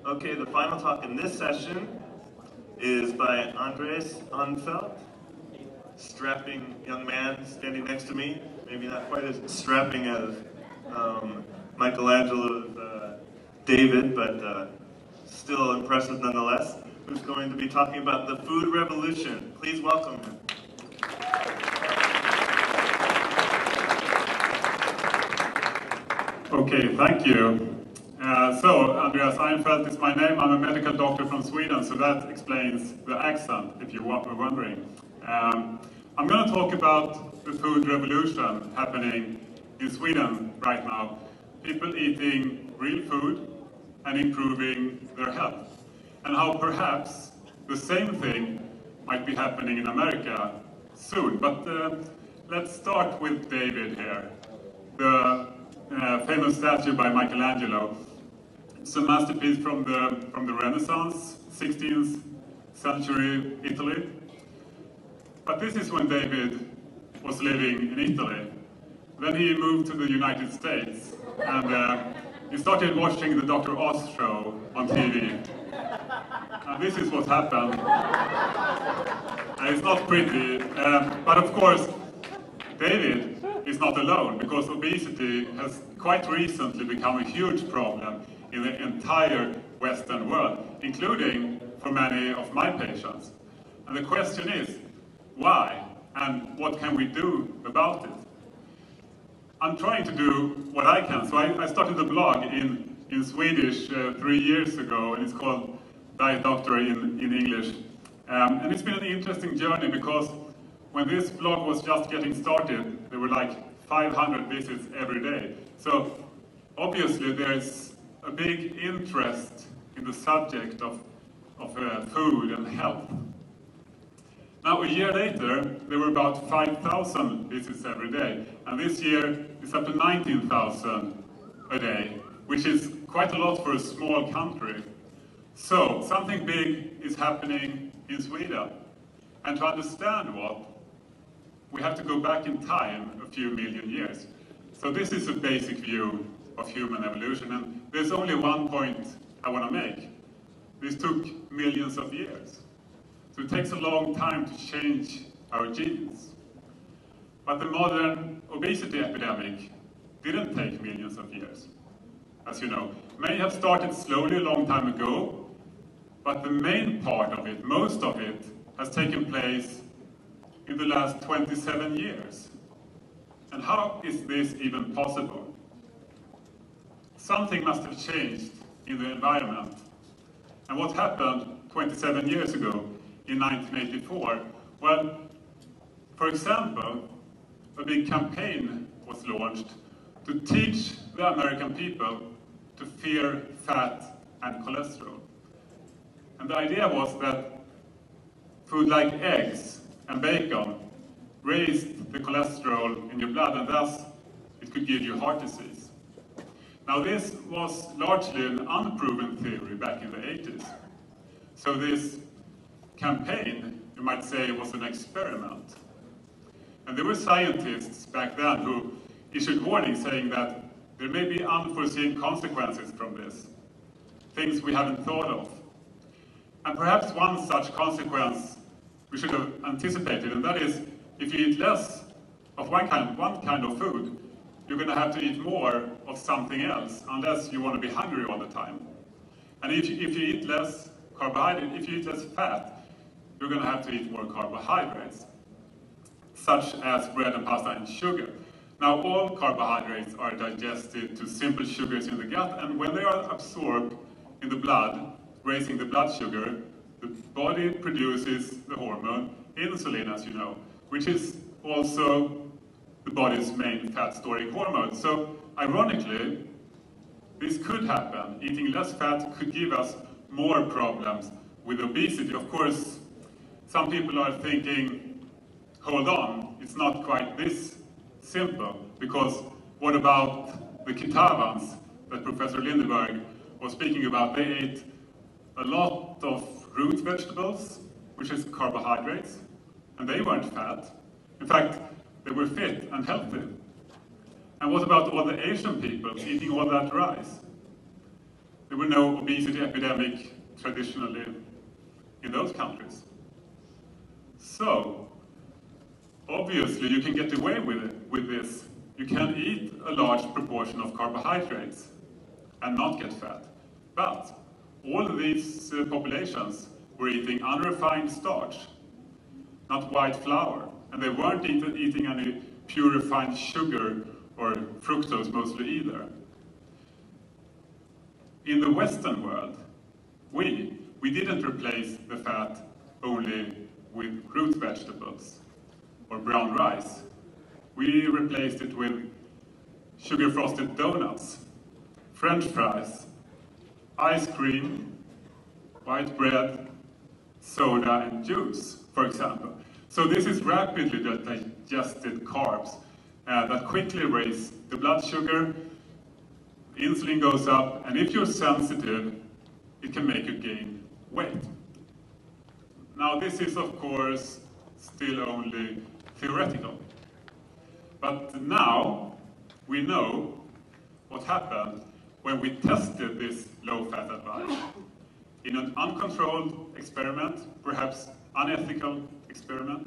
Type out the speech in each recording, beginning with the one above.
Okay, the final talk in this session is by Andres Anfeld, strapping young man standing next to me. Maybe not quite as strapping as Michelangelo's David, but still impressive nonetheless, who's going to be talking about the food revolution. Please welcome him. Okay, thank you. So, Andreas Einfeldt is my name. I'm a medical doctor from Sweden, so that explains the accent, if you were wondering. I'm going to talk about the food revolution happening in Sweden right now. People eating real food and improving their health. And how perhaps the same thing might be happening in America soon. But let's start with David here. The famous statue by Michelangelo. It's a masterpiece from the Renaissance, 16th century Italy. But this is when David was living in Italy. Then he moved to the United States and he started watching the Dr. Oz show on TV. And this is what happened. And it's not pretty, but of course, David is not alone, because obesity has quite recently become a huge problem in the entire Western world, including for many of my patients. And the question is, why? And what can we do about it? I'm trying to do what I can. So I started a blog in Swedish 3 years ago, and it's called Diet Doctor in English. And it's been an interesting journey, because when this blog was just getting started, there were like 500 visits every day. So obviously there's a big interest in the subject of food and health. Now, a year later, there were about 5,000 visits every day, and this year it's up to 19,000 a day, which is quite a lot for a small country. So something big is happening in Sweden, and to understand what, we have to go back in time a few million years. So this is a basic view of human evolution, and there's only one point I want to make. This took millions of years. So it takes a long time to change our genes. But the modern obesity epidemic didn't take millions of years. As you know, it may have started slowly a long time ago, but the main part of it, most of it, has taken place in the last 27 years. And how is this even possible? Something must have changed in the environment. And what happened 27 years ago in 1984? Well, for example, a big campaign was launched to teach the American people to fear fat and cholesterol. And the idea was that food like eggs and bacon raised the cholesterol in your blood, and thus it could give you heart disease. Now, this was largely an unproven theory back in the 80s. So this campaign, you might say, was an experiment. And there were scientists back then who issued warnings saying that there may be unforeseen consequences from this, things we haven't thought of. And perhaps one such consequence we should have anticipated, and that is, if you eat less of one kind of food, you're going to have to eat more of something else, unless you want to be hungry all the time. And if you eat less carbohydrate, if you eat less fat, you're going to have to eat more carbohydrates, such as bread and pasta and sugar. Now, all carbohydrates are digested to simple sugars in the gut, and when they are absorbed in the blood, raising the blood sugar, the body produces the hormone insulin, as you know, which is also the body's main fat-storing hormone. So, ironically, this could happen. Eating less fat could give us more problems with obesity. Of course, some people are thinking, hold on, it's not quite this simple, because what about the Kitavans that Professor Lindeberg was speaking about? They ate a lot of root vegetables, which is carbohydrates, and they weren't fat. In fact, they were fit and healthy. And what about all the Asian people eating all that rice? There were no obesity epidemic traditionally in those countries. So, obviously you can get away with this. You can eat a large proportion of carbohydrates and not get fat. But all of these populations were eating unrefined starch, not white flour. And they weren't eating any pure refined sugar or fructose mostly either. In the Western world, we didn't replace the fat only with root vegetables or brown rice. We replaced it with sugar-frosted donuts, French fries, ice cream, white bread, soda, and juice, for example. So this is rapidly digested carbs that quickly raise the blood sugar, insulin goes up, and if you're sensitive, it can make you gain weight. Now this is of course still only theoretical. But now we know what happened when we tested this low-fat advice in an uncontrolled experiment, perhaps unethical experiment.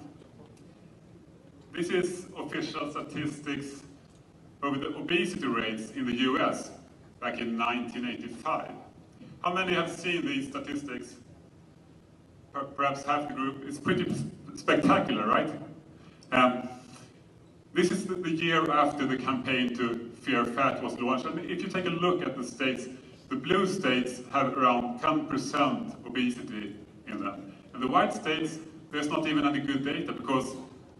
This is official statistics over the obesity rates in the US back in 1985. How many have seen these statistics? Perhaps half the group. It's pretty spectacular, right? This is the year after the campaign to Fear Fat was launched. And if you take a look at the states, the blue states have around 10% obesity in them. And the white states, there's not even any good data because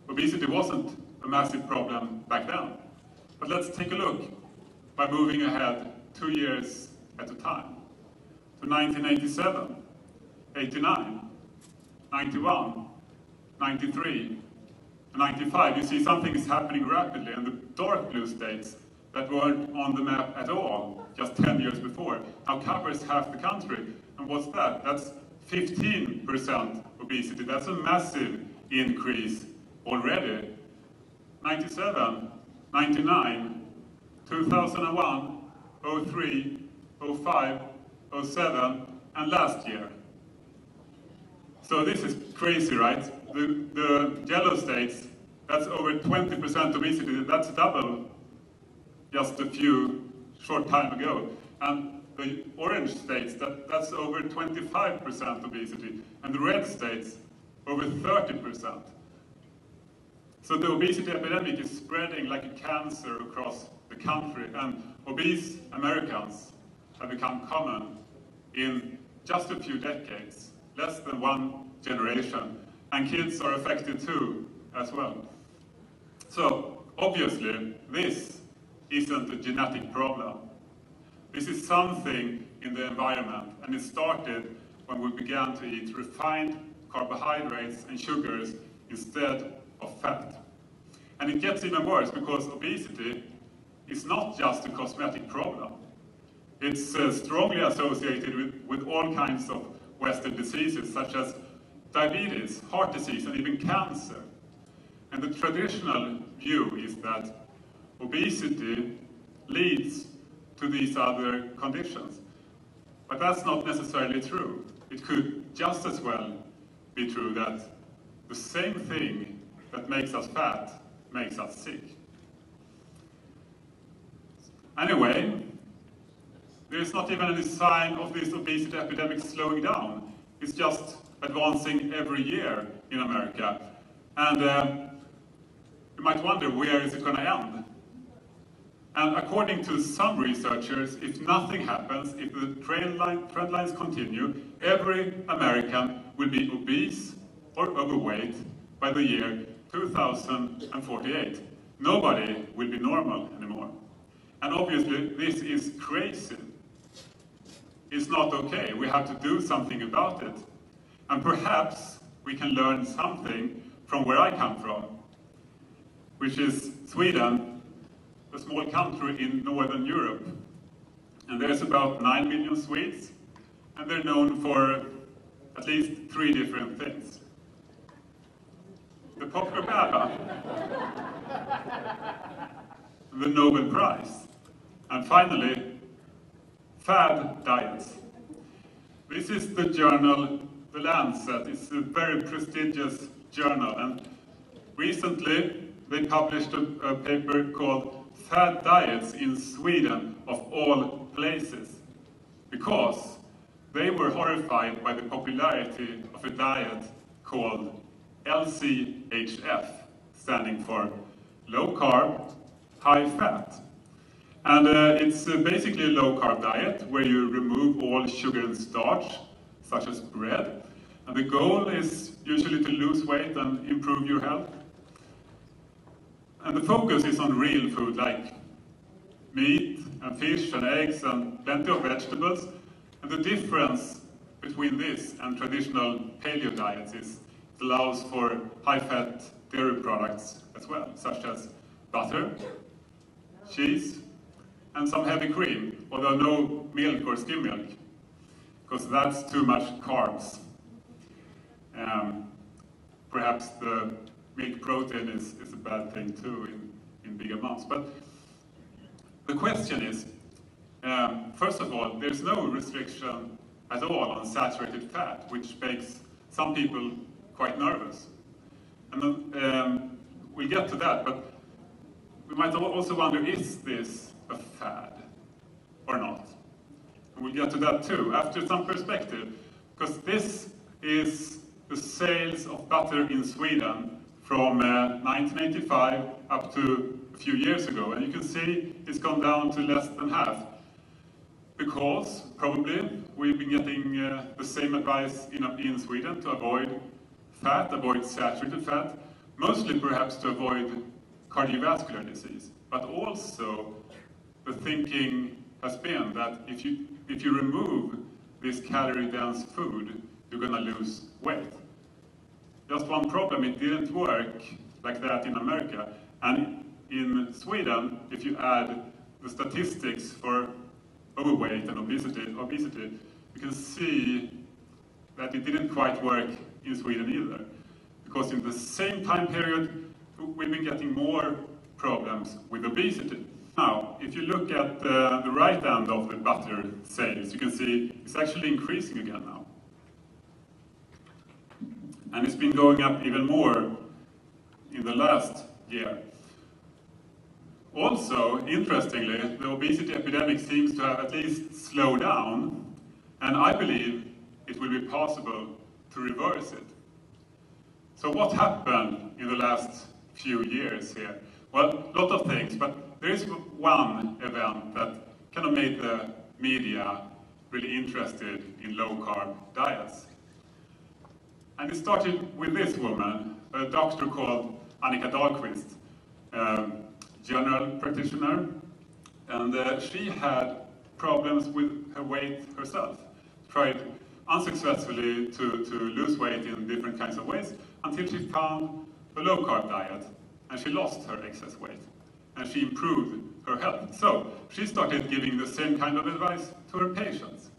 obesity wasn't a massive problem back then. But let's take a look by moving ahead 2 years at a time. To 1987, 89, 91, 93, 95, you see something is happening rapidly, and the dark blue states that weren't on the map at all just 10 years before now covers half the country. And what's that? That's 15% obesity. That's a massive increase already. 97, 99, 2001, 03, 05, 07, and last year. So this is crazy, right? The yellow states, that's over 20% obesity. That's double just a few short time ago. And the orange states, that's over 25% obesity. And the red states, over 30%. So the obesity epidemic is spreading like a cancer across the country. And obese Americans have become common in just a few decades, less than one generation. And kids are affected too, as well. So, obviously, this isn't a genetic problem. This is something in the environment, and it started when we began to eat refined carbohydrates and sugars instead of fat. And it gets even worse because obesity is not just a cosmetic problem. It's strongly associated with all kinds of Western diseases, such as diabetes, heart disease, and even cancer. And the traditional view is that obesity leads to these other conditions. But that's not necessarily true. It could just as well be true that the same thing that makes us fat makes us sick. Anyway, there's not even any sign of this obesity epidemic slowing down. It's just advancing every year in America. And you might wonder, where is it going to end? And according to some researchers, if nothing happens, if the trend lines continue, every American will be obese or overweight by the year 2048. Nobody will be normal anymore. And obviously, this is crazy. It's not okay. We have to do something about it. And perhaps we can learn something from where I come from, which is Sweden, a small country in Northern Europe. And there's about 9 million Swedes, and they're known for at least 3 different things. The Popcornbära, the Nobel Prize, and finally, fad diets. This is the journal, The Lancet. It's a very prestigious journal, and recently they published a paper called Fad Diets in Sweden, of all places, because they were horrified by the popularity of a diet called LCHF, standing for low carb, high fat. And it's basically a low carb diet where you remove all sugar and starch, such as bread. And the goal is usually to lose weight and improve your health. And the focus is on real food like meat and fish and eggs and plenty of vegetables. And the difference between this and traditional paleo diets is it allows for high-fat dairy products as well, such as butter, cheese, and some heavy cream, although no milk or skim milk, because that's too much carbs. Perhaps the milk protein is a bad thing too in big amounts. But the question is, first of all, there's no restriction at all on saturated fat, which makes some people quite nervous. And then, we'll get to that, but we might also wonder, is this a fad or not? And we'll get to that too, after some perspective, because this is the sales of butter in Sweden from 1985 up to a few years ago. And you can see it's gone down to less than half, because probably we've been getting the same advice in Sweden to avoid fat, avoid saturated fat, mostly perhaps to avoid cardiovascular disease. But also the thinking has been that if you remove this calorie-dense food, you're going to lose weight. Just one problem, it didn't work like that in America. And in Sweden, if you add the statistics for overweight and obesity, you can see that it didn't quite work in Sweden either. Because in the same time period, we've been getting more problems with obesity. Now, if you look at the right end of the butter sales, you can see it's actually increasing again now. And it's been going up even more in the last year. Also, interestingly, the obesity epidemic seems to have at least slowed down, and I believe it will be possible to reverse it. So what happened in the last few years here? Well, a lot of things, but there is one event that kind of made the media really interested in low-carb diets. And it started with this woman, a doctor called Annika Dahlqvist, general practitioner, and she had problems with her weight herself. Tried unsuccessfully to lose weight in different kinds of ways until she found a low-carb diet, and she lost her excess weight, and she improved her health. So she started giving the same kind of advice to her patients,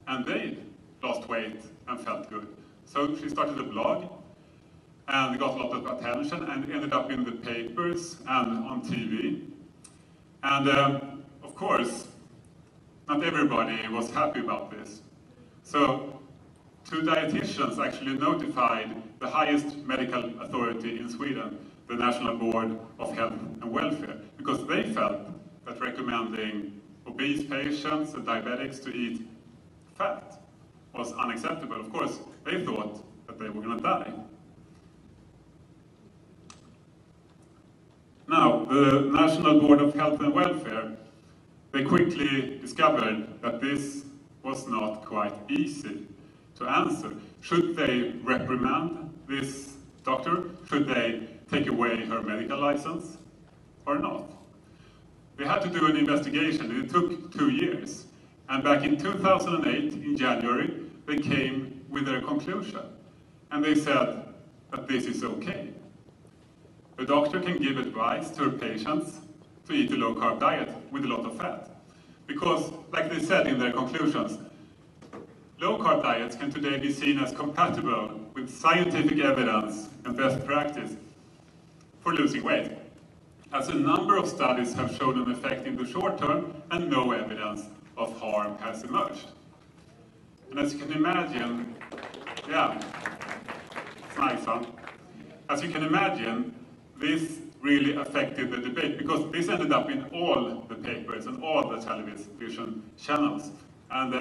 and they lost weight and felt good. So she started a blog, and got a lot of attention, and ended up in the papers and on TV. And of course, not everybody was happy about this. So 2 dietitians actually notified the highest medical authority in Sweden, the National Board of Health and Welfare, because they felt that recommending obese patients and diabetics to eat fat was unacceptable. Of course, they thought that they were going to die. Now, the National Board of Health and Welfare, they quickly discovered that this was not quite easy to answer. Should they reprimand this doctor? Should they take away her medical license or not? They had to do an investigation, and it took 2 years. And back in 2008, in January, they came with their conclusion. And they said that this is okay. The doctor can give advice to her patients to eat a low-carb diet with a lot of fat. Because, like they said in their conclusions, low-carb diets can today be seen as compatible with scientific evidence and best practice for losing weight, as a number of studies have shown an effect in the short term and no evidence of harm has emerged. And as you can imagine, yeah, it's nice, huh? As you can imagine, this really affected the debate because this ended up in all the papers and all the television channels. And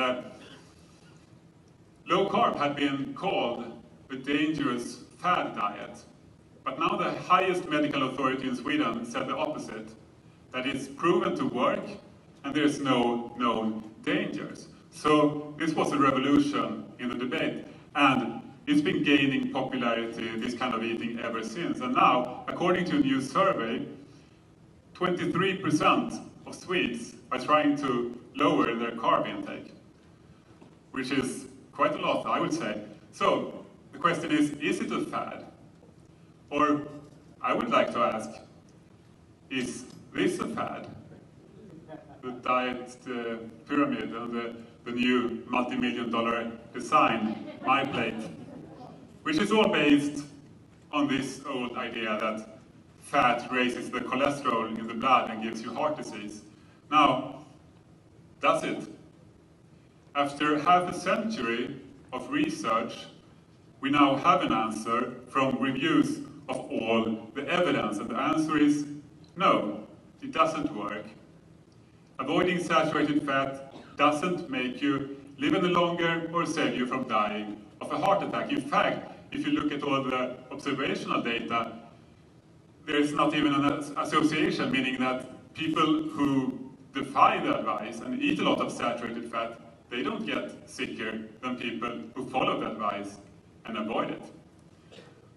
low carb had been called a dangerous fad diet. But now the highest medical authority in Sweden said the opposite, that it's proven to work and there's no known dangers. So this was a revolution in the debate, and it's been gaining popularity, this kind of eating, ever since. And now, according to a new survey, 23% of Swedes are trying to lower their carb intake, which is quite a lot, I would say. So the question is it a fad? Or I would like to ask, is this a fad? The diet pyramid and the new multi-million-dollar design, My Plate, which is all based on this old idea that fat raises the cholesterol in the blood and gives you heart disease. Now, that's it. After half a century of research, we now have an answer from reviews of all the evidence, and the answer is no, it doesn't work. Avoiding saturated fat doesn't make you live any longer or save you from dying of a heart attack. In fact, if you look at all the observational data, there's not even an association, meaning that people who defy the advice and eat a lot of saturated fat, they don't get sicker than people who follow the advice and avoid it.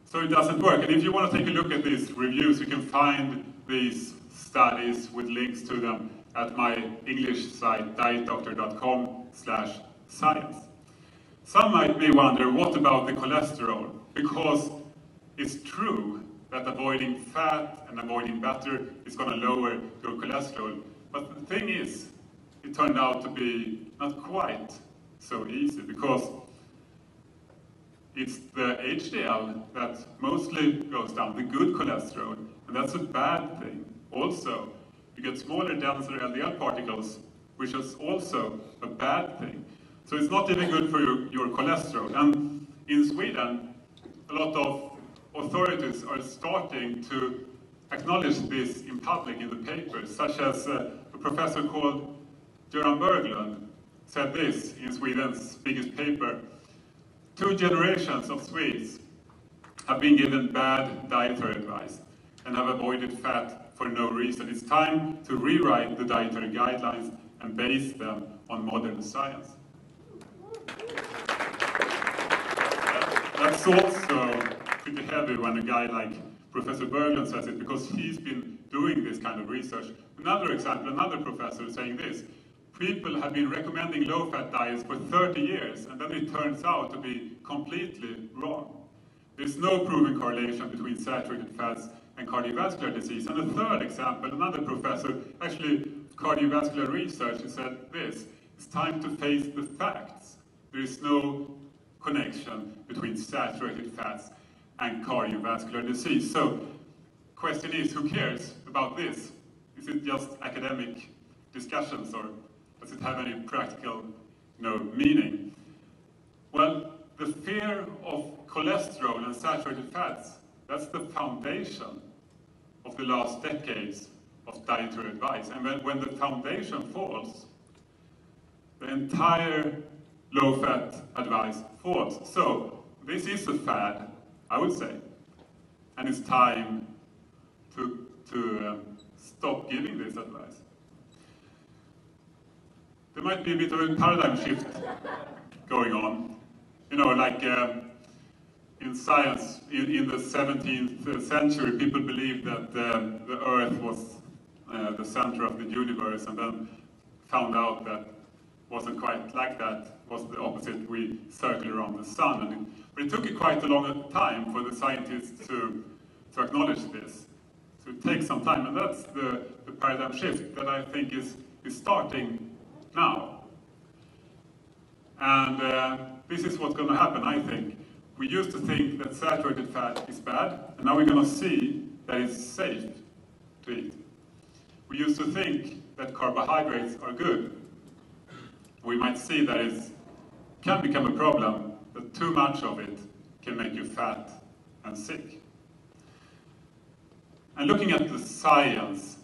So it doesn't work. And if you want to take a look at these reviews, you can find these studies with links to them at my English site, dietdoctor.com/science. Some may wonder, what about the cholesterol? Because it's true that avoiding fat and avoiding butter is going to lower your cholesterol. But the thing is, it turned out to be not quite so easy, because it's the HDL that mostly goes down, the good cholesterol, and that's a bad thing. Also, you get smaller, denser LDL particles, which is also a bad thing. So it's not even good for your cholesterol. And in Sweden, a lot of authorities are starting to acknowledge this in public in the papers, such as a professor called Göran Berglund said this in Sweden's biggest paper: 2 generations of Swedes have been given bad dietary advice and have avoided fat for no reason. It's time to rewrite the dietary guidelines and base them on modern science. That's also pretty heavy when a guy like Professor Berglund says it, because he's been doing this kind of research. Another example, another professor saying this: people have been recommending low-fat diets for 30 years, and then it turns out to be completely wrong. There's no proven correlation between saturated fats and cardiovascular disease. And a third example, another professor, actually cardiovascular research, he said this: it's time to face the facts. There is no connection between saturated fats and cardiovascular disease. So, question is, who cares about this? Is it just academic discussions, or does it have any practical, meaning? Well, the fear of cholesterol and saturated fats, that's the foundation of the last decades of dietary advice. And when the foundation falls, the entire low-fat advice falls. So this is a fad, I would say, and it's time to stop giving this advice. There might be a bit of a paradigm shift going on. Like in science, in the 17th century, people believed that the Earth was the center of the universe, and then found out that wasn't quite like that. It was the opposite. We circle around the sun. But it took quite a long time for the scientists to acknowledge this. So it takes some time, and that's the paradigm shift that I think is starting now. And this is what's going to happen, I think. We used to think that saturated fat is bad, and now we're going to see that it's safe to eat. We used to think that carbohydrates are good, We might see that it can become a problem, that too much of it can make you fat and sick. And looking at the science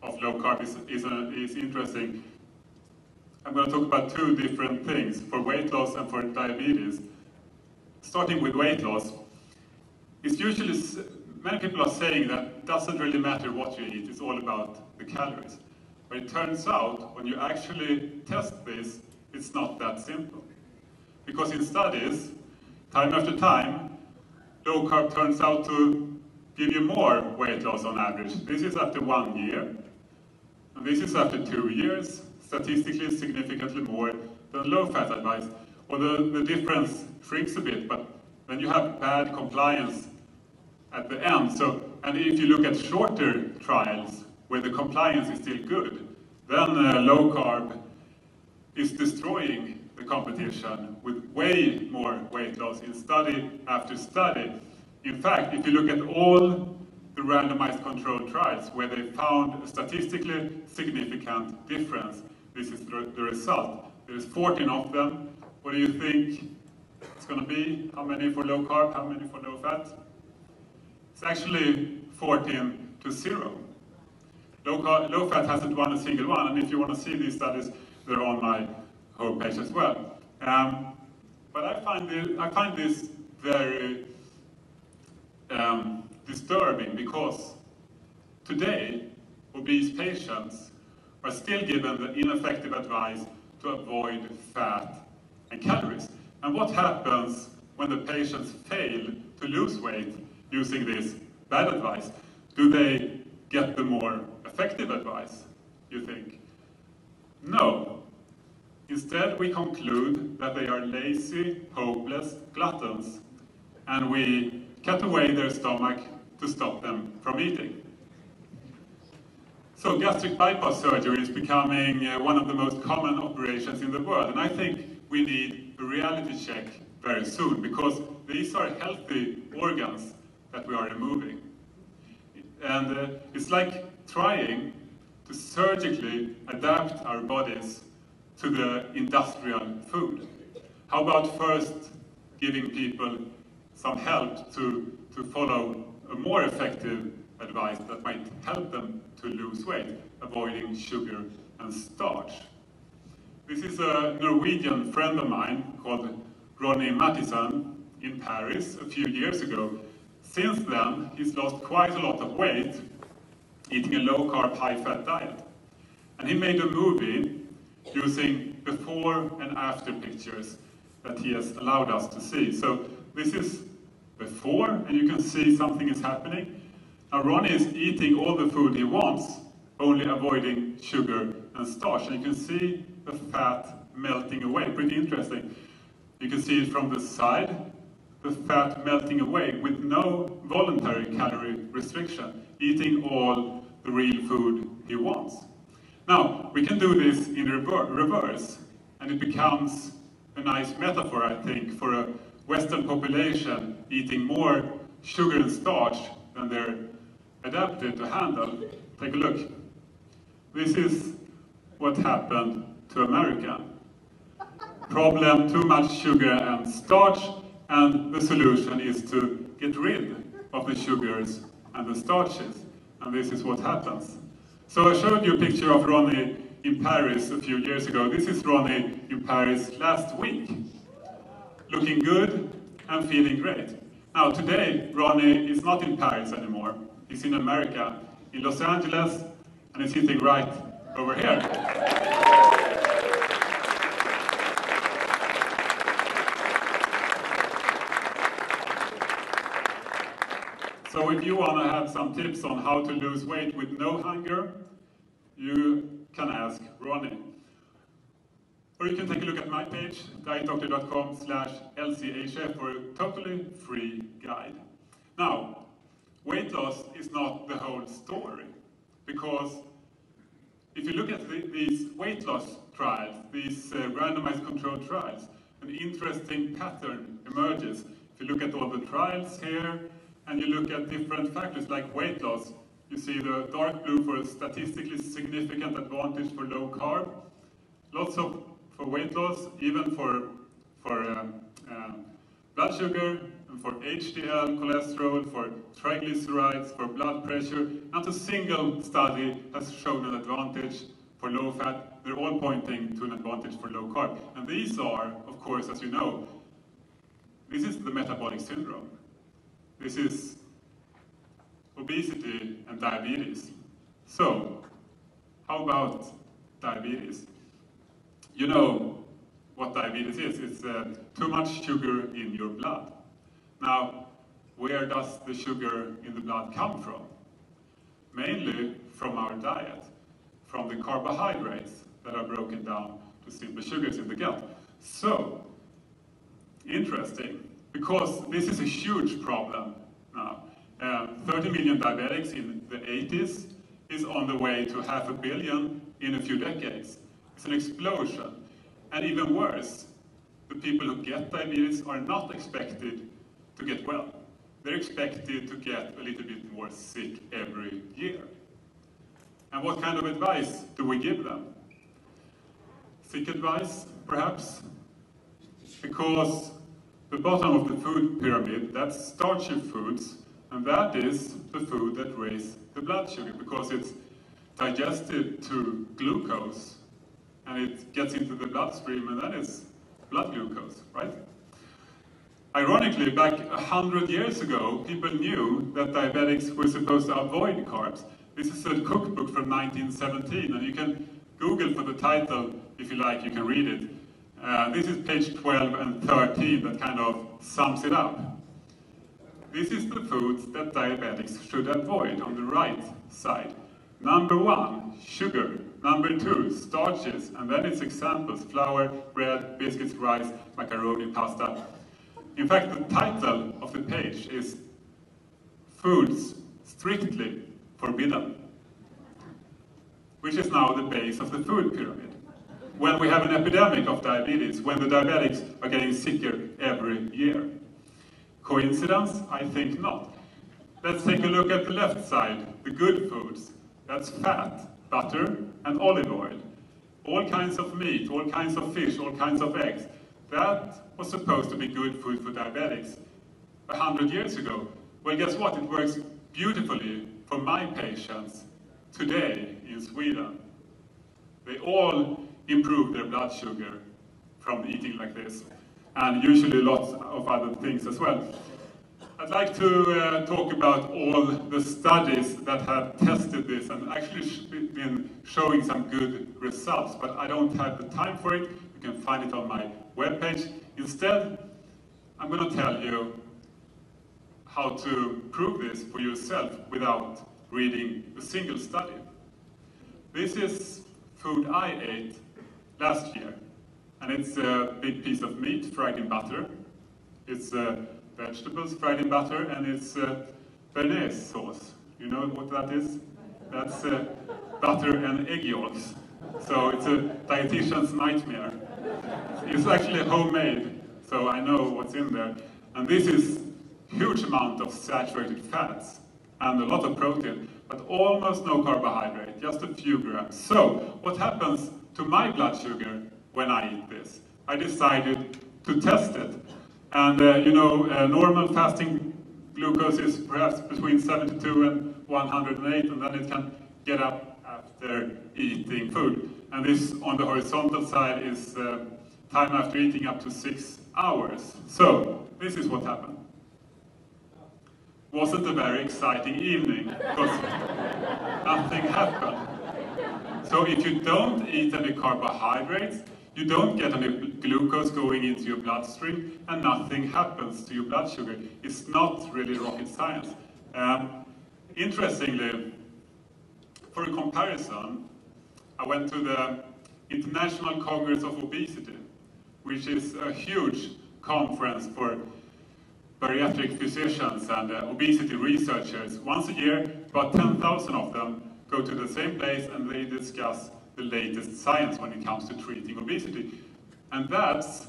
of low carb is interesting. I'm going to talk about two different things, for weight loss and for diabetes. Starting with weight loss, it's usually, many people are saying that it doesn't really matter what you eat, it's all about the calories. But it turns out, when you actually test this, it's not that simple. Because in studies, time after time, low carb turns out to give you more weight loss on average. This is after 1 year, and this is after 2 years, statistically significantly more than low-fat advice. Well, the difference shrinks a bit, but then you have bad compliance at the end. So, and if you look at shorter trials where the compliance is still good, then low carb is destroying the competition with way more weight loss in study after study. In fact, if you look at all the randomized controlled trials where they found a statistically significant difference, this is the result. There's 14 of them. What do you think it's going to be? How many for low carb? How many for low fat? It's actually 14 to 0. Low fat hasn't won a single one, and if you want to see these studies, they're on my homepage as well. But I find this very disturbing, because today obese patients are still given the ineffective advice to avoid fat and calories. And what happens when the patients fail to lose weight using this bad advice? Do they get the more effective advice, you think? No. Instead, we conclude that they are lazy, hopeless gluttons, and we cut away their stomach to stop them from eating. So gastric bypass surgery is becoming one of the most common operations in the world, and I think we need a reality check very soon, because these are healthy organs that we are removing. And it's like trying to surgically adapt our bodies to the industrial food. How about first giving people some help to follow a more effective advice that might help them to lose weight, avoiding sugar and starch? This is a Norwegian friend of mine called Ronny Mattison in Paris a few years ago. Since then, he's lost quite a lot of weight eating a low-carb, high-fat diet. And he made a movie using before and after pictures that he has allowed us to see. So this is before, and you can see something is happening. Now Ronny is eating all the food he wants, only avoiding sugar and starch. And you can see the fat melting away, pretty interesting. You can see it from the side, the fat melting away with no voluntary calorie restriction, eating all the real food he wants. Now, we can do this in reverse, and it becomes a nice metaphor, I think, for a Western population eating more sugar and starch than they're adapted to handle. Take a look. This is what happened to America. Problem, too much sugar and starch, and the solution is to get rid of the sugars and the starches. And this is what happens. So I showed you a picture of Ronny in Paris a few years ago. This is Ronny in Paris last week. Looking good and feeling great. Now today, Ronny is not in Paris anymore. He's in America, in Los Angeles, and he's sitting right over here. So if you want to have some tips on how to lose weight with no hunger, you can ask Ronny. Or you can take a look at my page, dietdoctor.com/LCHF, for a totally free guide. Now, weight loss is not the whole story, because if you look at these weight loss trials, these randomized controlled trials, an interesting pattern emerges. If you look at all the trials here, and you look at different factors like weight loss, you see the dark blue for a statistically significant advantage for low carb. Lots of for weight loss, even for blood sugar, and for HDL cholesterol, for triglycerides, for blood pressure. Not a single study has shown an advantage for low fat. They're all pointing to an advantage for low carb. And these are, of course, as you know, this is the metabolic syndrome. This is obesity and diabetes. So, how about diabetes? You know what diabetes is. It's too much sugar in your blood. Now, where does the sugar in the blood come from? Mainly from our diet, from the carbohydrates that are broken down to simple sugars in the gut. So, interesting, because this is a huge problem now. 30 million diabetics in the 80s is on the way to 500 million in a few decades. It's an explosion. And even worse, the people who get diabetes are not expected to get well. They're expected to get a little bit more sick every year. And what kind of advice do we give them? Sick advice, perhaps? Because the bottom of the food pyramid, that's starchy foods, and that is the food that raises the blood sugar, because it's digested to glucose, and it gets into the bloodstream, and that is blood glucose, right? Ironically, back 100 years ago, people knew that diabetics were supposed to avoid carbs. This is a cookbook from 1917, and you can Google for the title if you like, you can read it. This is page 12 and 13 that kind of sums it up. This is the foods that diabetics should avoid on the right side. Number 1, sugar. Number 2, starches. And then it's examples: flour, bread, biscuits, rice, macaroni, pasta. In fact, the title of the page is Foods Strictly Forbidden, which is now the base of the food pyramid. When we have an epidemic of diabetes, when the diabetics are getting sicker every year. Coincidence? I think not. Let's take a look at the left side, the good foods. That's fat, butter, and olive oil. All kinds of meat, all kinds of fish, all kinds of eggs. That was supposed to be good food for diabetics 100 years ago. Well, guess what? It works beautifully for my patients today in Sweden. They all improve their blood sugar from eating like this, and usually lots of other things as well. I'd like to talk about all the studies that have tested this and actually been showing some good results, but I don't have the time for it. You can find it on my webpage. Instead, I'm going to tell you how to prove this for yourself without reading a single study. This is food I ate last year, and it's a big piece of meat fried in butter. It's vegetables fried in butter, and it's béarnaise sauce. You know what that is? That's butter and egg yolks. So it's a dietitian's nightmare. It's actually homemade, so I know what's in there. And this is huge amount of saturated fats and a lot of protein, but almost no carbohydrate, just a few grams. So what happens to my blood sugar when I eat this? I decided to test it. And normal fasting glucose is perhaps between 72 and 108, and then it can get up after eating food. And this on the horizontal side is time after eating up to 6 hours. So this is what happened. Wasn't a very exciting evening because nothing happened. So if you don't eat any carbohydrates, you don't get any glucose going into your bloodstream, and nothing happens to your blood sugar. It's not really rocket science. Interestingly, for a comparison, I went to the International Congress of Obesity, which is a huge conference for bariatric physicians and obesity researchers. Once a year, about 10,000 of them go to the same place and they discuss the latest science when it comes to treating obesity. And that's,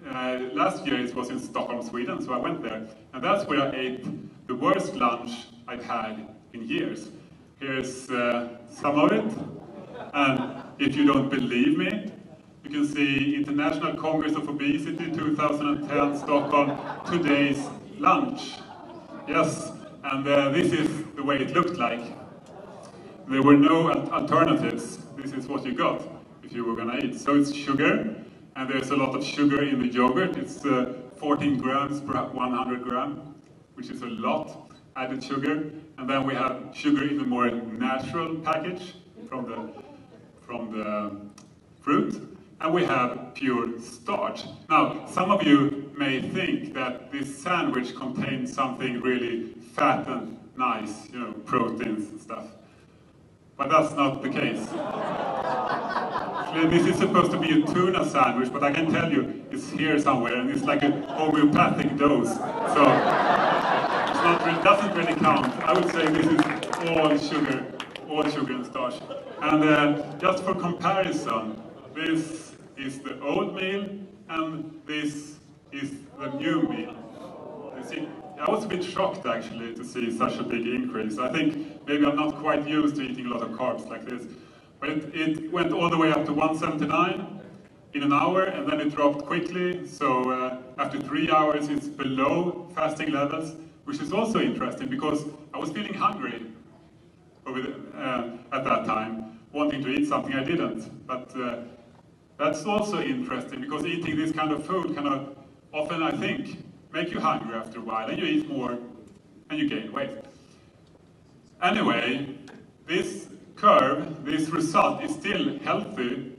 last year it was in Stockholm, Sweden, so I went there. And that's where I ate the worst lunch I've had in years. Here's some of it. And if you don't believe me, you can see International Congress of Obesity 2010 Stockholm, today's lunch. Yes, and this is the way it looked like. There were no alternatives. This is what you got if you were gonna eat. So it's sugar, and there's a lot of sugar in the yogurt. It's 14 grams per 100 gram, which is a lot added sugar. And then we have sugar in the more natural package from the fruit. And we have pure starch. Now, some of you may think that this sandwich contains something really fat and nice, you know, proteins and stuff. But that's not the case. This is supposed to be a tuna sandwich, but I can tell you it's here somewhere, and it's like a homeopathic dose. So it doesn't really count. I would say this is all sugar and starch. And just for comparison, this is the old meal, and this is the new meal. You see, I was a bit shocked actually to see such a big increase. I think maybe I'm not quite used to eating a lot of carbs like this. But it went all the way up to 179 in an hour, and then it dropped quickly. So after 3 hours, it's below fasting levels, which is also interesting because I was feeling hungry at that time, wanting to eat something I didn't. But that's also interesting because eating this kind of food kind of often, I think, make you hungry after a while, and you eat more, and you gain weight. Anyway, this curve, this result is still healthy,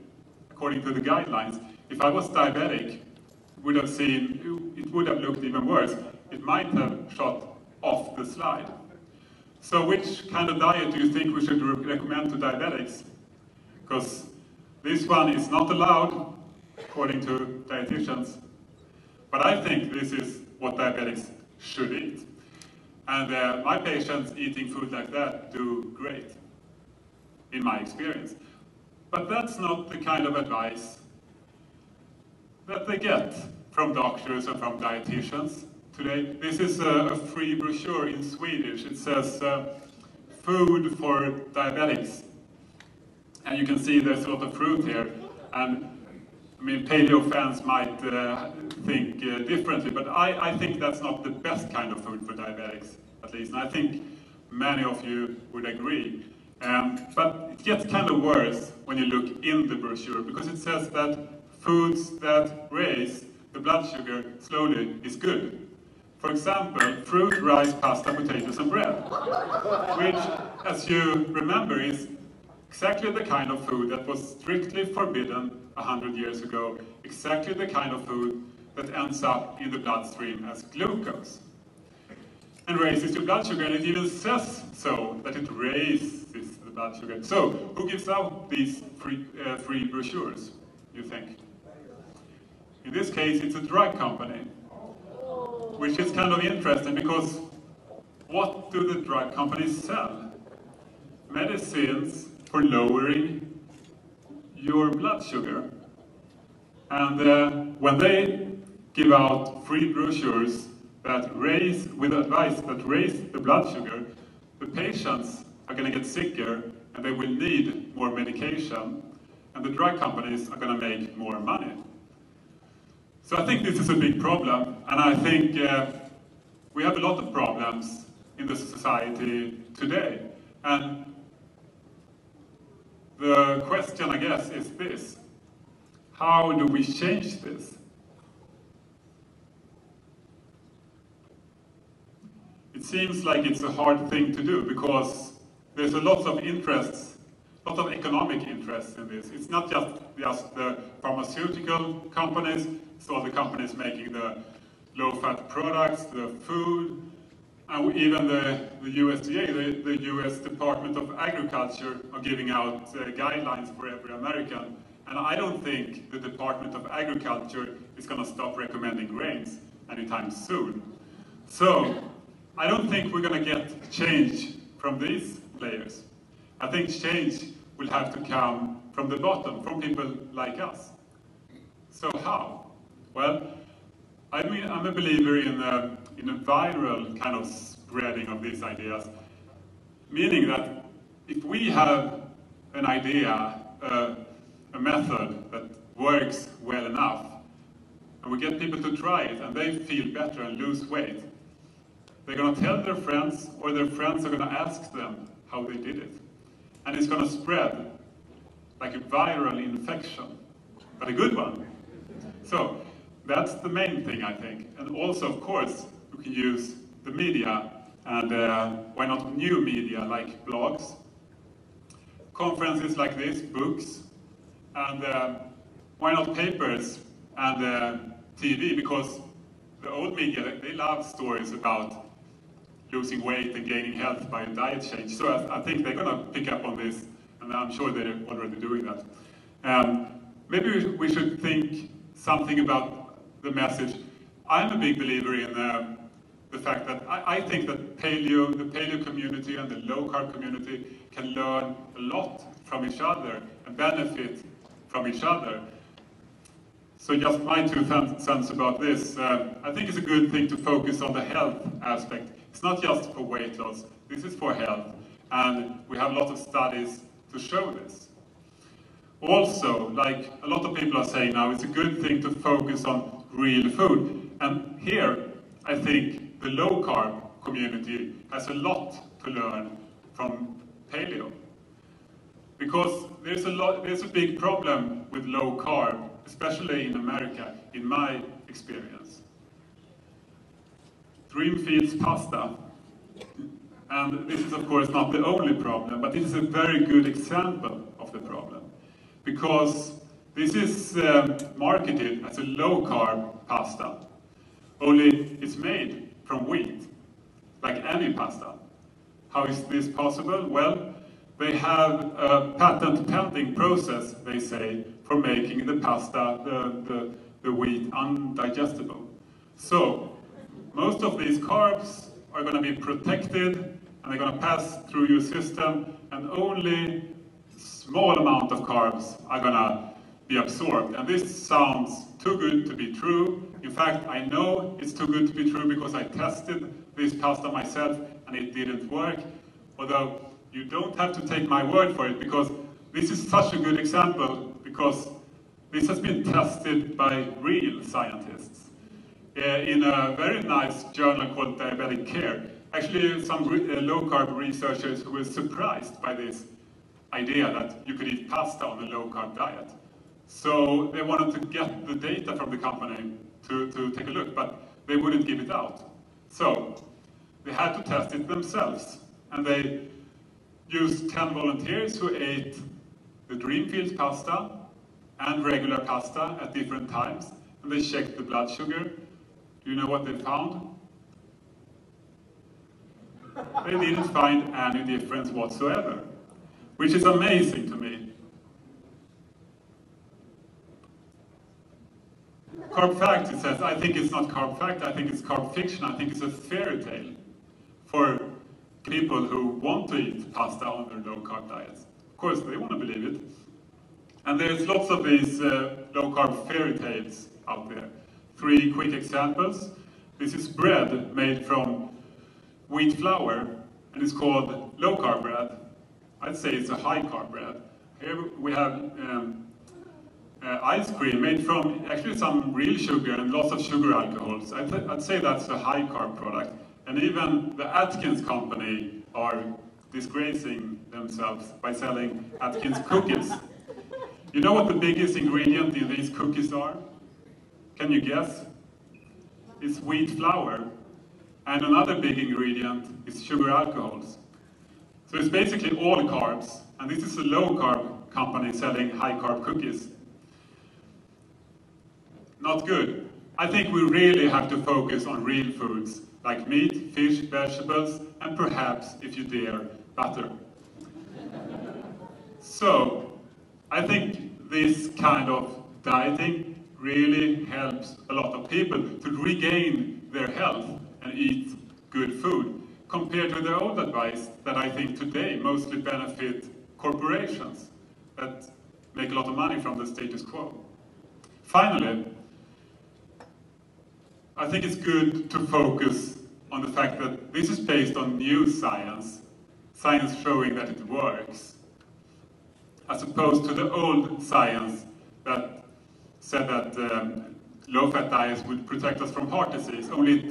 according to the guidelines. If I was diabetic, it would have looked even worse. It might have shot off the slide. So which kind of diet do you think we should recommend to diabetics? Because this one is not allowed, according to dietitians. But I think this is what diabetics should eat. And my patients eating food like that do great, in my experience. But that's not the kind of advice that they get from doctors and from dietitians today. This is a free brochure in Swedish. It says food for diabetics. And you can see there's a lot of fruit here. And I mean, paleo fans might think differently, but I think that's not the best kind of food for diabetics, at least. And I think many of you would agree. But it gets kind of worse when you look in the brochure, because it says that foods that raise the blood sugar slowly is good. For example, fruit, rice, pasta, potatoes, and bread, which, as you remember, is exactly the kind of food that was strictly forbidden 100 years ago, exactly the kind of food that ends up in the bloodstream as glucose and raises your blood sugar, and it even says so, that it raises the blood sugar. So, who gives out these free brochures, you think? In this case, it's a drug company, which is kind of interesting because what do the drug companies sell? Medicines for lowering your blood sugar. And when they give out free brochures that with advice that raise the blood sugar, the patients are going to get sicker and they will need more medication, and the drug companies are going to make more money. So I think this is a big problem, and I think we have a lot of problems in the society today. And the question, I guess, is this: how do we change this? It seems like it's a hard thing to do because there's a lot of interests, a lot of economic interests in this. It's not just the pharmaceutical companies, it's all the companies making the low-fat products, the food, and even the USDA, the US Department of Agriculture, are giving out guidelines for every American. And I don't think the Department of Agriculture is going to stop recommending grains anytime soon. So I don't think we're going to get change from these players. I think change will have to come from the bottom, from people like us. So how? Well, I'm a believer in a viral kind of spreading of these ideas, meaning that if we have an idea, a method that works well enough, and we get people to try it and they feel better and lose weight, they're going to tell their friends, or their friends are going to ask them how they did it. And it's going to spread like a viral infection, but a good one. So that's the main thing, I think. And also, of course, we can use the media, and why not new media like blogs, conferences like this, books, and why not papers and TV, because the old media, they love stories about losing weight and gaining health by a diet change. So I think they're going to pick up on this, and I'm sure they're already doing that. Maybe we should think something about the message. I'm a big believer in the fact that I think that the paleo community and the low-carb community can learn a lot from each other and benefit from each other. So just my 2 cents about this. I think it's a good thing to focus on the health aspect. It's not just for weight loss, this is for health. And we have a lot of studies to show this. Also, like a lot of people are saying now, it's a good thing to focus on real food. And here, I think the low-carb community has a lot to learn from paleo. Because there's a big problem with low-carb, especially in America, in my experience. Dreamfields pasta. And this is, of course, not the only problem, but this is a very good example of the problem. Because this is marketed as a low-carb pasta, only it's made from wheat, like any pasta. How is this possible? Well, they have a patent-pending process, they say, for making the pasta, the wheat, undigestible. So, most of these carbs are going to be protected, and they're going to pass through your system, and only small amount of carbs are going to be absorbed. And this sounds too good to be true. In fact, I know it's too good to be true because I tested this pasta myself and it didn't work. Although you don't have to take my word for it, because this is such a good example, because this has been tested by real scientists in a very nice journal called Diabetic Care. Actually, some low-carb researchers who were surprised by this idea that you could eat pasta on a low-carb diet. So they wanted to get the data from the company to take a look, but they wouldn't give it out. So they had to test it themselves, and they used 10 volunteers who ate the Dreamfields pasta and regular pasta at different times, and they checked the blood sugar. Do you know what they found? They didn't find any difference whatsoever, which is amazing to me. Carb fact, it says. I think it's not carb fact, I think it's carb fiction. I think it's a fairy tale for people who want to eat pasta on their low-carb diets. Of course, they want to believe it. And there's lots of these low-carb fairy tales out there. 3 quick examples. This is bread made from wheat flour, and it's called low-carb bread. I'd say it's a high-carb bread. Here we have ice cream made from actually some real sugar and lots of sugar alcohols. I'd say that's a high-carb product. And even the Atkins company are disgracing themselves by selling Atkins cookies. You know what the biggest ingredient in these cookies are? Can you guess? It's wheat flour. And another big ingredient is sugar alcohols. So it's basically all carbs. And this is a low-carb company selling high-carb cookies. Not good. I think we really have to focus on real foods, like meat, fish, vegetables, and perhaps, if you dare, butter. So, I think this kind of dieting really helps a lot of people to regain their health and eat good food, compared to the old advice that I think today mostly benefit corporations that make a lot of money from the status quo. Finally, I think it's good to focus on the fact that this is based on new science, science showing that it works, as opposed to the old science that said that low-fat diets would protect us from heart disease, only it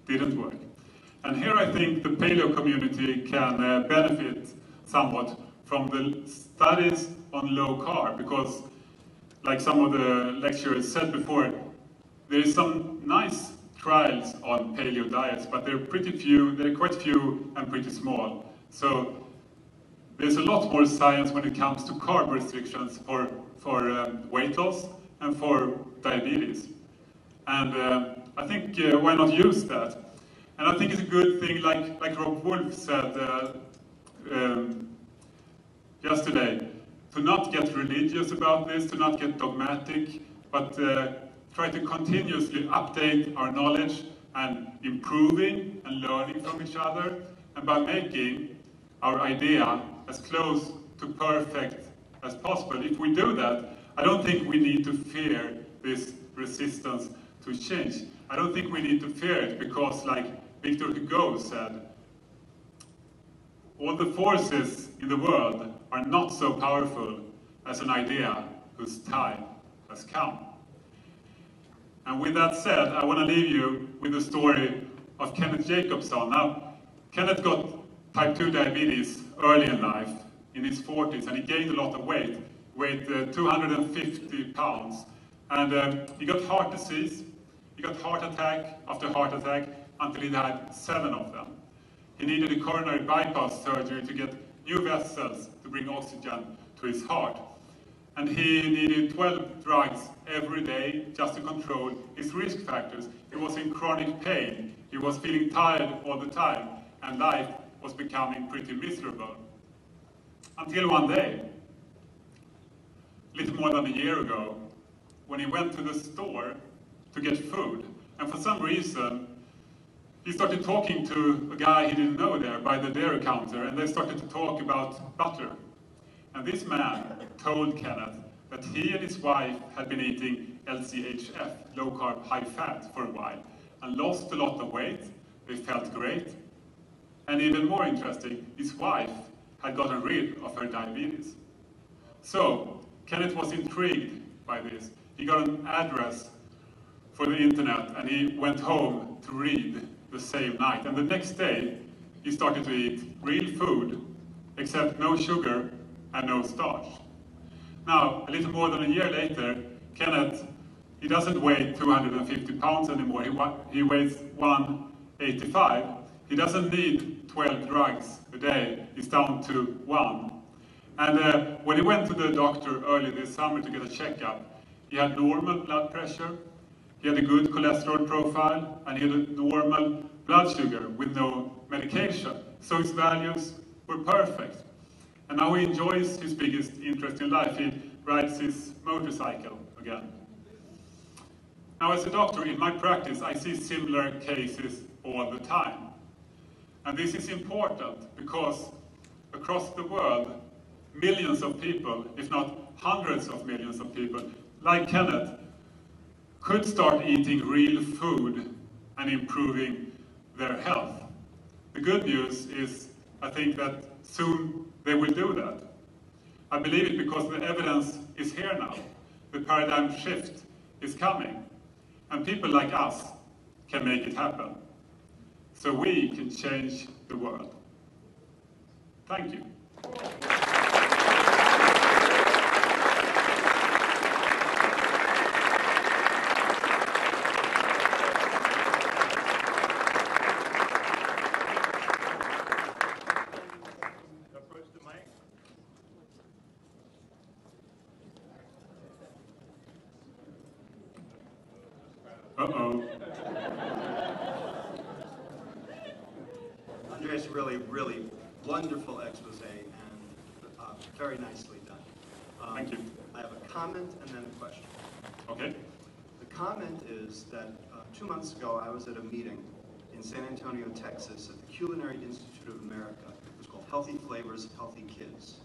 didn't work. And here I think the paleo community can benefit somewhat from the studies on low carb, because like some of the lecturers said before, there is some nice trials on paleo diets, but they're quite few and pretty small. So there's a lot more science when it comes to carb restrictions for weight loss and for diabetes. And I think why not use that? And I think it's a good thing, like Rob Wolf said yesterday, to not get religious about this, to not get dogmatic, but try to continuously update our knowledge and improving and learning from each other, and by making our idea as close to perfect as possible. If we do that, I don't think we need to fear this resistance to change. I don't think we need to fear it because, like Victor Hugo said, all the forces in the world are not so powerful as an idea whose time has come. And with that said, I want to leave you with the story of Kenneth Jacobson. Now, Kenneth got type 2 diabetes early in life, in his 40s, and he gained a lot of weight, weighed 250 pounds. And he got heart disease, he got heart attack after heart attack, until he had 7 of them. He needed a coronary bypass surgery to get new vessels to bring oxygen to his heart. And he needed 12 drugs every day just to control his risk factors. He was in chronic pain, he was feeling tired all the time, and life was becoming pretty miserable. Until one day, a little more than a year ago, when he went to the store to get food, and for some reason, he started talking to a guy he didn't know there by the dairy counter, and they started to talk about butter. And this man told Kenneth that he and his wife had been eating LCHF, low carb, high fat, for a while, and lost a lot of weight. They felt great. And even more interesting, his wife had gotten rid of her diabetes. So Kenneth was intrigued by this. He got an address for the internet, and he went home to read the same night. And the next day, he started to eat real food, except no sugar and no starch. Now, a little more than a year later, Kenneth, he doesn't weigh 250 pounds anymore. He weighs 185. He doesn't need 12 drugs a day. He's down to 1. And when he went to the doctor early this summer to get a checkup, he had normal blood pressure, he had a good cholesterol profile, and he had a normal blood sugar with no medication. So his values were perfect. And now he enjoys his biggest interest in life. He rides his motorcycle again. Now, as a doctor, in my practice, I see similar cases all the time. And this is important because across the world, millions of people, if not hundreds of millions of people, like Kenneth, could start eating real food and improving their health. The good news is, I think that soon they will do that. I believe it because the evidence is here now. The paradigm shift is coming. And people like us can make it happen. So we can change the world. Thank you. Uh-oh. Andreas, really wonderful expose and very nicely done. Thank you. I have a comment and then a question. Okay. The comment is that 2 months ago I was at a meeting in San Antonio, Texas at the Culinary Institute of America. It was called Healthy Flavors, Healthy Kids.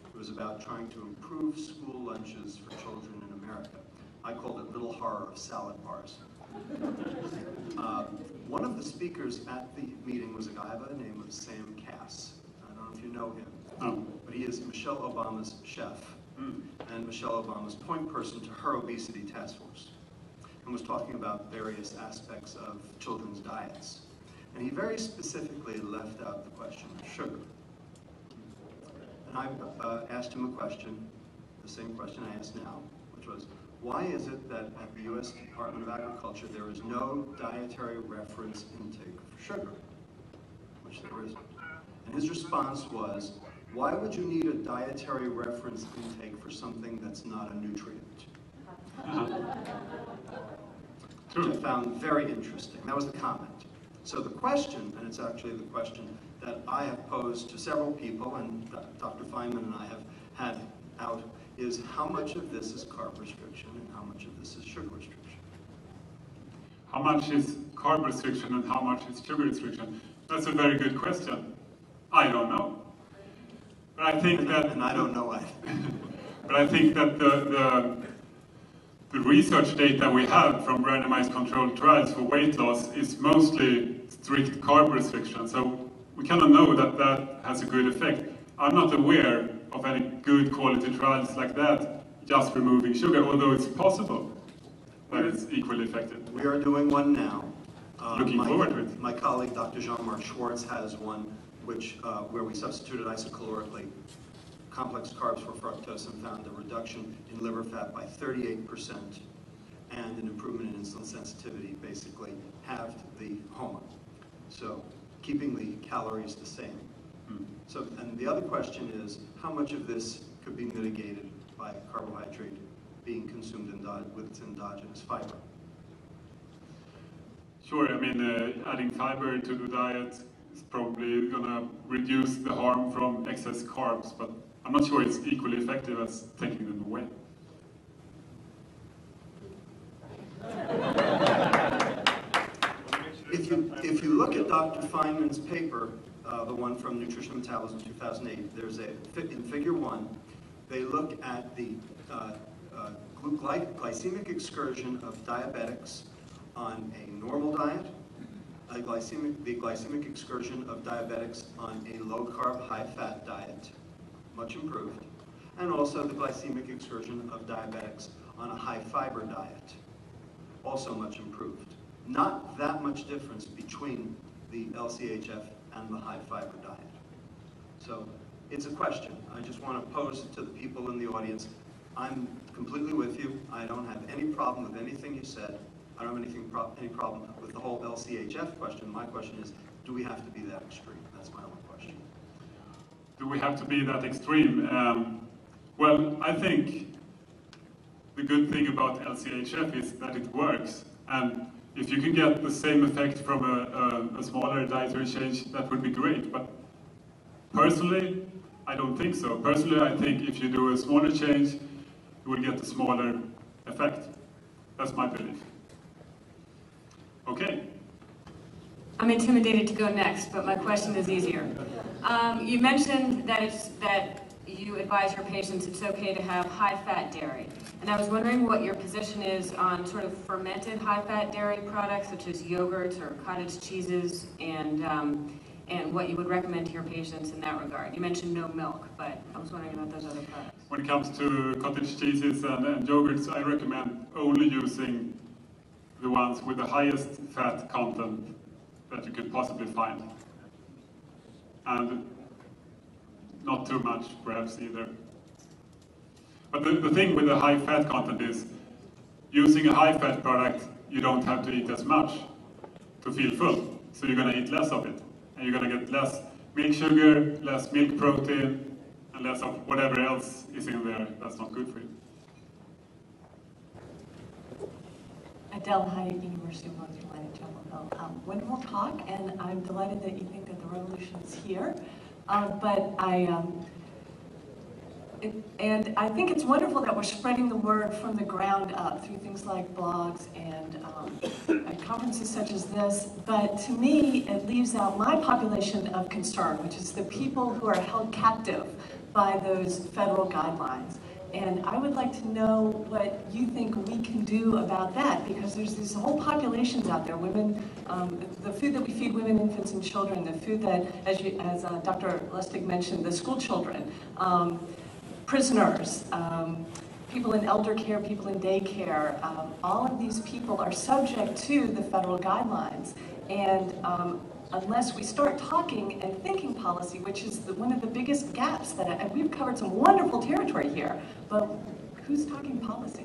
It was about trying to improve school lunches for children in America. I called it Little Horror of Salad Bars. One of the speakers at the meeting was a guy by the name of Sam Cass. I don't know if you know him, but he is Michelle Obama's chef. and Michelle Obama's point person to her obesity task force, and was talking about various aspects of children's diets. And he very specifically left out the question of sugar. And I asked him a question, the same question I asked now, which was, why is it that at the U.S. Department of Agriculture there is no dietary reference intake for sugar? Which there isn't. And his response was, why would you need a dietary reference intake for something that's not a nutrient? Which I found very interesting. That was the comment. So the question, and it's actually the question that I have posed to several people, and Dr. Feynman and I have had out, is how much of this is carb restriction and how much of this is sugar restriction? How much is carb restriction and how much is sugar restriction? That's a very good question. I don't know. But I think and I don't know either. But I think that the research data we have from randomized controlled trials for weight loss is mostly strict carb restriction. So we kind of know that that has a good effect. I'm not aware of any good quality trials like that, just removing sugar, although it's possible that it's equally effective. We are doing one now. Looking forward to it. My colleague, Dr. Jean-Marc Schwartz, has one where we substituted isocalorically complex carbs for fructose and found a reduction in liver fat by 38% and an improvement in insulin sensitivity, basically halved the HOMA. So keeping the calories the same. So, and the other question is, how much of this could be mitigated by carbohydrate being consumed with its endogenous fiber? Sure, I mean, adding fiber to the diet is probably going to reduce the harm from excess carbs, but I'm not sure it's equally effective as taking them away. If you look at Dr. Feynman's paper, the one from Nutrition and Metabolism 2008, there's in figure 1, they look at the glycemic excursion of diabetics on a normal diet, the glycemic excursion of diabetics on a low-carb, high-fat diet, much improved, and also the glycemic excursion of diabetics on a high-fiber diet, also much improved. Not that much difference between the LCHF and the high-fiber diet. So it's a question. I just want to pose it to the people in the audience. I'm completely with you. I don't have any problem with anything you said. I don't have any problem with the whole LCHF question. My question is, do we have to be that extreme? That's my only question. Do we have to be that extreme? Well, I think the good thing about LCHF is that it works. And if you can get the same effect from a smaller dietary change, that would be great. But personally, I don't think so. Personally, I think if you do a smaller change, you will get a smaller effect. That's my belief. Okay. I'm intimidated to go next, but my question is easier. You mentioned that you advise your patients it's okay to have high-fat dairy. And I was wondering what your position is on sort of fermented high-fat dairy products, such as yogurts or cottage cheeses, and what you would recommend to your patients in that regard. You mentioned no milk, but I was wondering about those other products. When it comes to cottage cheeses and yogurts, I recommend only using the ones with the highest fat content that you could possibly find. And not too much, perhaps, either. But the thing with the high fat content is, using a high fat product, you don't have to eat as much to feel full. So you're going to eat less of it. And you're going to get less milk sugar, less milk protein, and less of whatever else is in there that's not good for you. Adele Hyde, University of North Carolina, Chapel Hill. Wonderful talk, and I'm delighted that you think that the revolution is here. And I think it's wonderful that we're spreading the word from the ground up through things like blogs and conferences such as this. But to me, it leaves out my population of concern, which is the people who are held captive by those federal guidelines. And I would like to know what you think we can do about that, because there's these whole populations out there, women, the food that we feed women, infants, and children, the food that, as Dr. Lustig mentioned, the school children. prisoners, people in elder care, people in daycare, all of these people are subject to the federal guidelines. And unless we start talking and thinking policy, which is one of the biggest gaps that we've covered some wonderful territory here, but who's talking policy?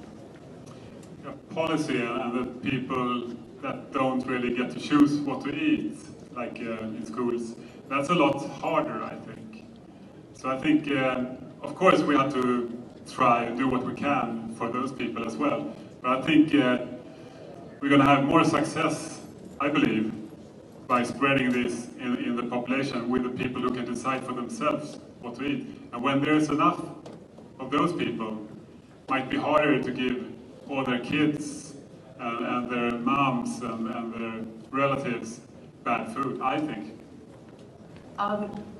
Yeah, policy and the people that don't really get to choose what to eat, like in schools, that's a lot harder, I think. So I think, of course, we have to try and do what we can for those people as well. But I think we're going to have more success, I believe, by spreading this in the population with the people who can decide for themselves what to eat. And when there's enough of those people, it might be harder to give all their kids and their moms and their relatives bad food, I think.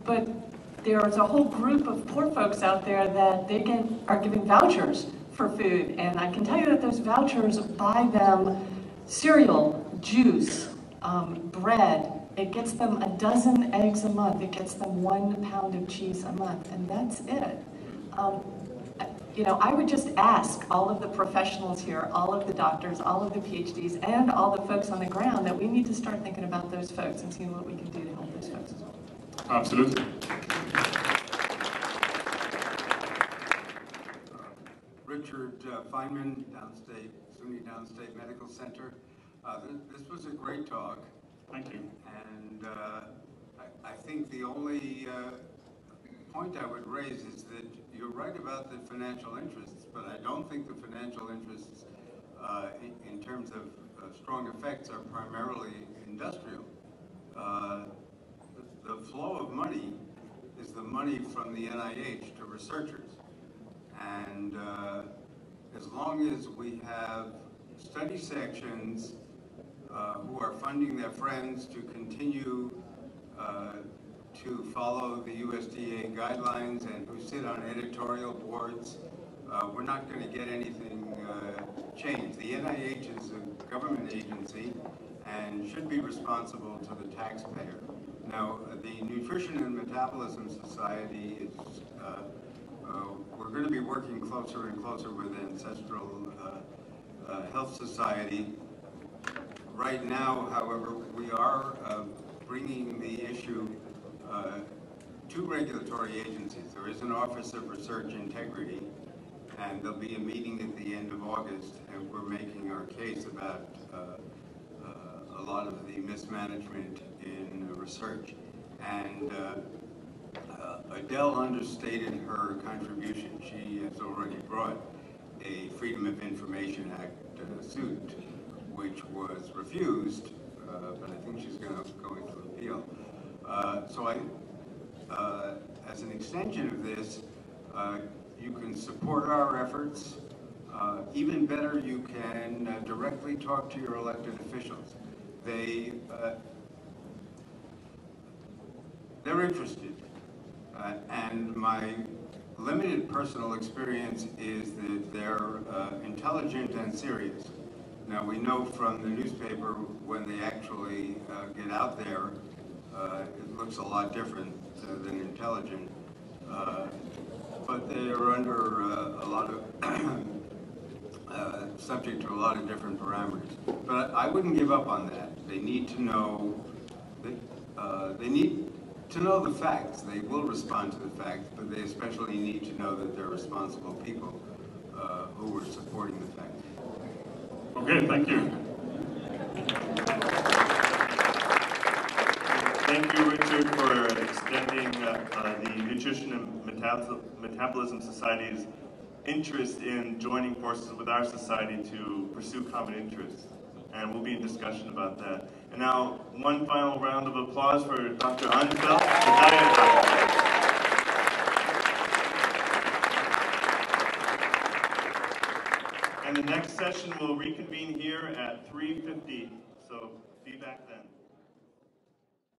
But there's a whole group of poor folks out there that are giving vouchers for food, and I can tell you that those vouchers buy them cereal, juice, bread. It gets them a dozen eggs a month. It gets them 1 pound of cheese a month, and that's it. You know, I would just ask all of the professionals here, all of the doctors, all of the PhDs, and all the folks on the ground that we need to start thinking about those folks and seeing what we can do to help those folks as well. Absolutely. Richard Feynman, SUNY Downstate Medical Center. This was a great talk. Thank you. And I think the only point I would raise is that you're right about the financial interests, but I don't think the financial interests in terms of strong effects are primarily industrial. The flow of money is the money from the NIH to researchers. And as long as we have study sections who are funding their friends to continue to follow the USDA guidelines and who sit on editorial boards, we're not going to get anything changed. The NIH is a government agency and should be responsible to the taxpayer. Now, the Nutrition and Metabolism Society is, we're going to be working closer and closer with Ancestral Health Society. Right now, however, we are bringing the issue to regulatory agencies. There is an Office of Research Integrity, and there'll be a meeting at the end of August, and we're making our case about a lot of the mismanagement in research. And Adele understated her contribution. She has already brought a Freedom of Information Act suit, which was refused, but I think she's going to appeal. So as an extension of this, you can support our efforts. Even better, you can directly talk to your elected officials. They're interested, and my limited personal experience is that they're intelligent and serious. Now, we know from the newspaper when they actually get out there, it looks a lot different than intelligent, but they are under a lot of subject to a lot of different parameters. But I wouldn't give up on that. They need to know that they need to know the facts. They will respond to the facts, but they especially need to know that they're responsible people who are supporting the facts. Okay, thank you. Thank you, Richard, for extending the Nutrition and Metabolism Society's interest in joining forces with our society to pursue common interests. And we'll be in discussion about that. And now, one final round of applause for Dr. Anfeld, the diet doctor. And the next session will reconvene here at 3:50, so be back then.